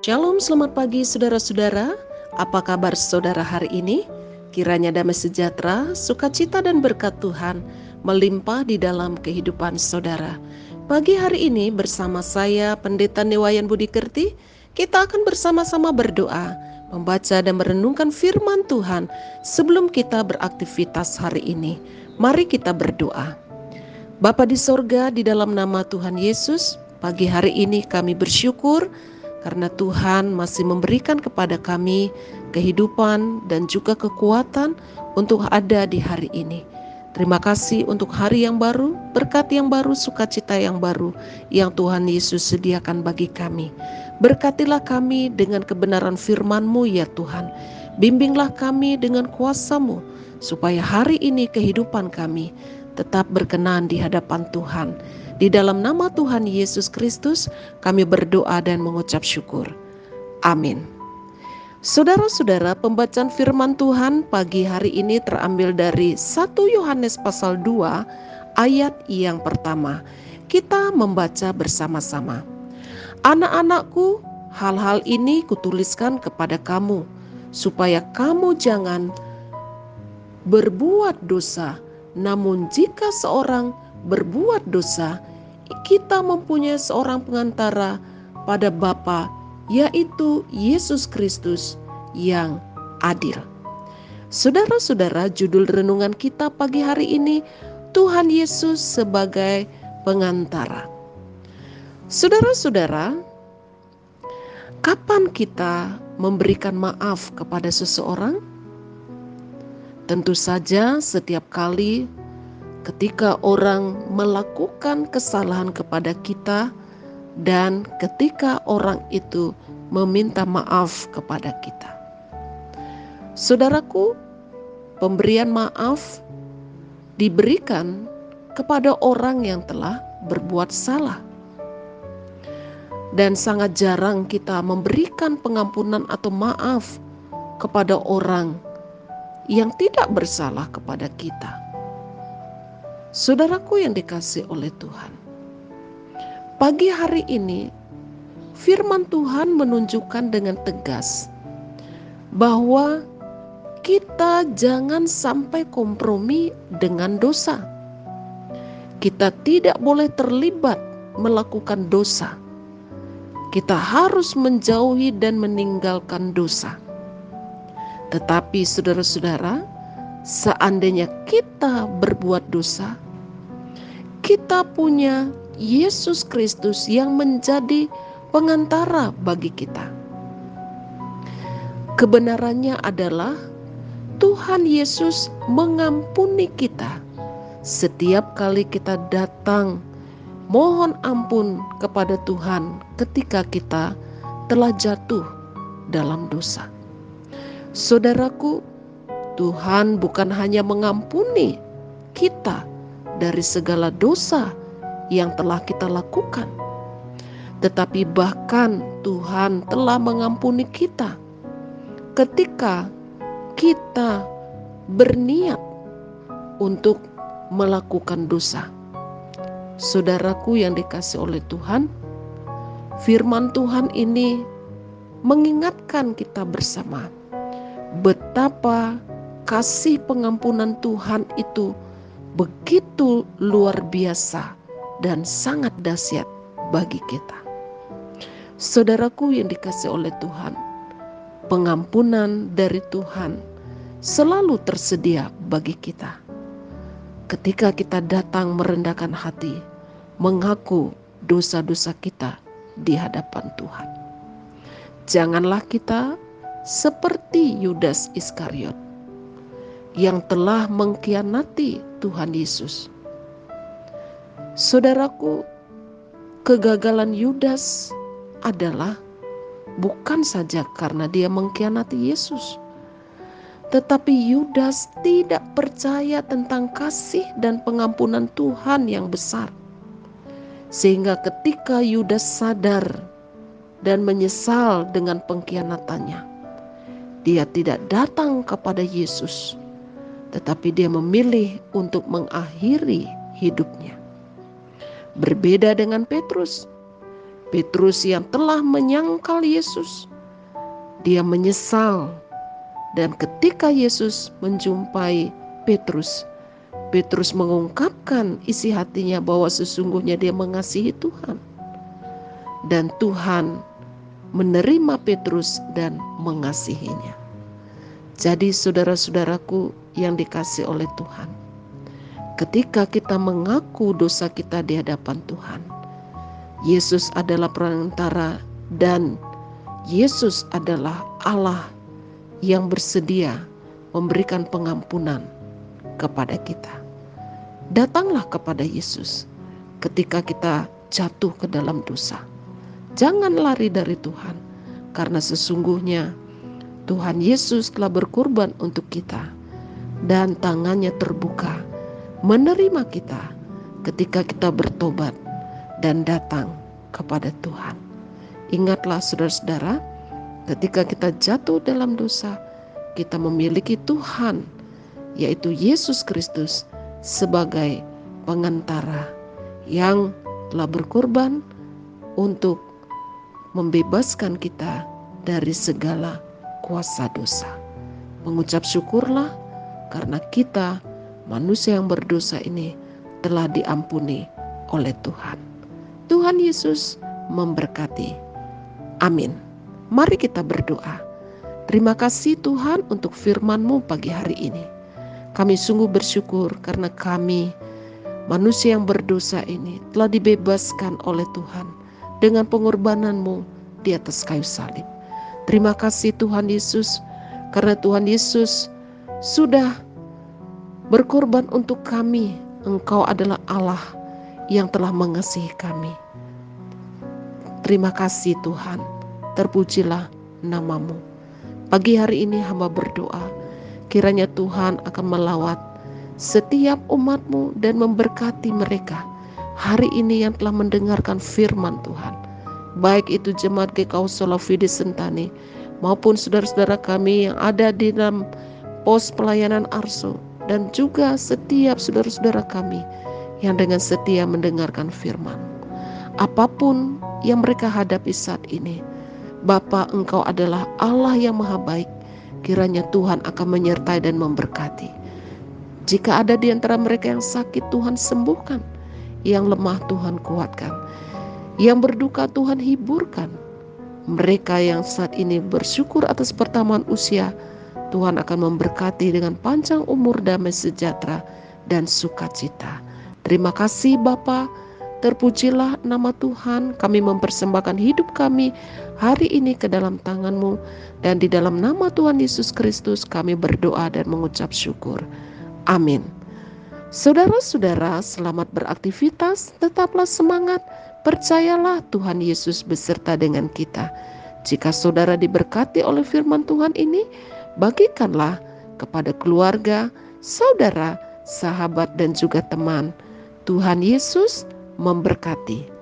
Shalom, selamat pagi saudara-saudara. Apa kabar saudara hari ini? Kiranya damai sejahtera, sukacita dan berkat Tuhan melimpah di dalam kehidupan saudara. Pagi hari ini bersama saya Pendeta Newayan Budi Kerti, kita akan bersama-sama berdoa, membaca dan merenungkan firman Tuhan sebelum kita beraktivitas hari ini. Mari kita berdoa. Bapa di sorga, di dalam nama Tuhan Yesus, pagi hari ini kami bersyukur karena Tuhan masih memberikan kepada kami kehidupan dan juga kekuatan untuk ada di hari ini. Terima kasih untuk hari yang baru, berkat yang baru, sukacita yang baru yang Tuhan Yesus sediakan bagi kami. Berkatilah kami dengan kebenaran firman-Mu ya Tuhan. Bimbinglah kami dengan kuasa-Mu supaya hari ini kehidupan kami tetap berkenan di hadapan Tuhan. Di dalam nama Tuhan Yesus Kristus kami berdoa dan mengucap syukur. Amin. Saudara-saudara, pembacaan firman Tuhan pagi hari ini terambil dari 1 Yohanes pasal 2 ayat yang pertama. Kita membaca bersama-sama. Anak-anakku, hal-hal ini kutuliskan kepada kamu, supaya kamu jangan berbuat dosa. Namun jika seorang berbuat dosa, kita mempunyai seorang pengantara pada Bapa, yaitu Yesus Kristus yang adil. Saudara-saudara, judul renungan kita pagi hari ini, Tuhan Yesus sebagai pengantara. Saudara-saudara, kapan kita memberikan maaf kepada seseorang? Tentu saja setiap kali ketika orang melakukan kesalahan kepada kita dan ketika orang itu meminta maaf kepada kita. Saudaraku, pemberian maaf diberikan kepada orang yang telah berbuat salah. Dan sangat jarang kita memberikan pengampunan atau maaf kepada orang yang tidak bersalah kepada kita. Saudaraku yang dikasihi oleh Tuhan, pagi hari ini firman Tuhan menunjukkan dengan tegas bahwa kita jangan sampai kompromi dengan dosa. Kita tidak boleh terlibat melakukan dosa. Kita harus menjauhi dan meninggalkan dosa. Tetapi saudara-saudara, seandainya kita berbuat dosa, kita punya Yesus Kristus yang menjadi pengantara bagi kita. Kebenarannya adalah Tuhan Yesus mengampuni kita setiap kali kita datang mohon ampun kepada Tuhan ketika kita telah jatuh dalam dosa. Saudaraku, Tuhan bukan hanya mengampuni kita dari segala dosa yang telah kita lakukan, tetapi bahkan Tuhan telah mengampuni kita ketika kita berniat untuk melakukan dosa. Saudaraku yang dikasihi oleh Tuhan, firman Tuhan ini mengingatkan kita bersama betapa kasih pengampunan Tuhan itu begitu luar biasa dan sangat dahsyat bagi kita. Saudaraku yang dikasihi oleh Tuhan, pengampunan dari Tuhan selalu tersedia bagi kita. Ketika kita datang merendahkan hati, mengaku dosa-dosa kita di hadapan Tuhan. Janganlah kita seperti Yudas Iskariot yang telah mengkhianati Tuhan Yesus. Saudaraku, kegagalan Yudas adalah bukan saja karena dia mengkhianati Yesus, tetapi Yudas tidak percaya tentang kasih dan pengampunan Tuhan yang besar. Sehingga ketika Yudas sadar dan menyesal dengan pengkhianatannya, dia tidak datang kepada Yesus, tetapi dia memilih untuk mengakhiri hidupnya. Berbeda dengan Petrus Petrus yang telah menyangkal Yesus, dia menyesal. Dan ketika Yesus menjumpai Petrus, Petrus mengungkapkan isi hatinya bahwa sesungguhnya dia mengasihi Tuhan. Dan Tuhan menerima Petrus dan mengasihinya. Jadi saudara-saudaraku yang dikasihi oleh Tuhan, ketika kita mengaku dosa kita di hadapan Tuhan, Yesus adalah perantara dan Yesus adalah Allah yang bersedia memberikan pengampunan kepada kita. Datanglah kepada Yesus ketika kita jatuh ke dalam dosa. Jangan lari dari Tuhan, karena sesungguhnya Tuhan Yesus telah berkorban untuk kita dan tangannya terbuka menerima kita ketika kita bertobat dan datang kepada Tuhan. Ingatlah saudara-saudara, ketika kita jatuh dalam dosa, kita memiliki Tuhan, yaitu Yesus Kristus, sebagai pengantara yang telah berkorban untuk membebaskan kita dari segala kuasa dosa. Mengucap syukurlah karena kita, manusia yang berdosa ini, telah diampuni oleh Tuhan. Tuhan Yesus memberkati. Amin. Mari kita berdoa. Terima kasih Tuhan untuk firman-Mu pagi hari ini. Kami sungguh bersyukur karena kami, manusia yang berdosa ini, telah dibebaskan oleh Tuhan dengan pengorbanan-Mu di atas kayu salib. Terima kasih Tuhan Yesus, karena Tuhan Yesus sudah berkorban untuk kami. Engkau adalah Allah yang telah mengasihi kami. Terima kasih Tuhan. Terpujilah nama-Mu. Pagi hari ini hamba berdoa, kiranya Tuhan akan melawat setiap umat-Mu dan memberkati mereka hari ini yang telah mendengarkan firman Tuhan. Baik itu jemaat GKU Solo Fide Sentani maupun saudara-saudara kami yang ada di dalam pos pelayanan Arso, dan juga setiap saudara-saudara kami yang dengan setia mendengarkan firman. Apapun yang mereka hadapi saat ini, Bapa, Engkau adalah Allah yang maha baik. Kiranya Tuhan akan menyertai dan memberkati. Jika ada di antara mereka yang sakit, Tuhan sembuhkan. Yang lemah, Tuhan kuatkan. Yang berduka, Tuhan hiburkan. Mereka yang saat ini bersyukur atas pertambahan usia, Tuhan akan memberkati dengan panjang umur, damai sejahtera, dan sukacita. Terima kasih Bapa. Terpujilah nama Tuhan. Kami mempersembahkan hidup kami hari ini ke dalam tangan-Mu, dan di dalam nama Tuhan Yesus Kristus kami berdoa dan mengucap syukur. Amin. Saudara-saudara, selamat beraktivitas, tetaplah semangat, percayalah Tuhan Yesus beserta dengan kita. Jika saudara diberkati oleh firman Tuhan ini, bagikanlah kepada keluarga, saudara, sahabat, dan juga teman. Tuhan Yesus memberkati.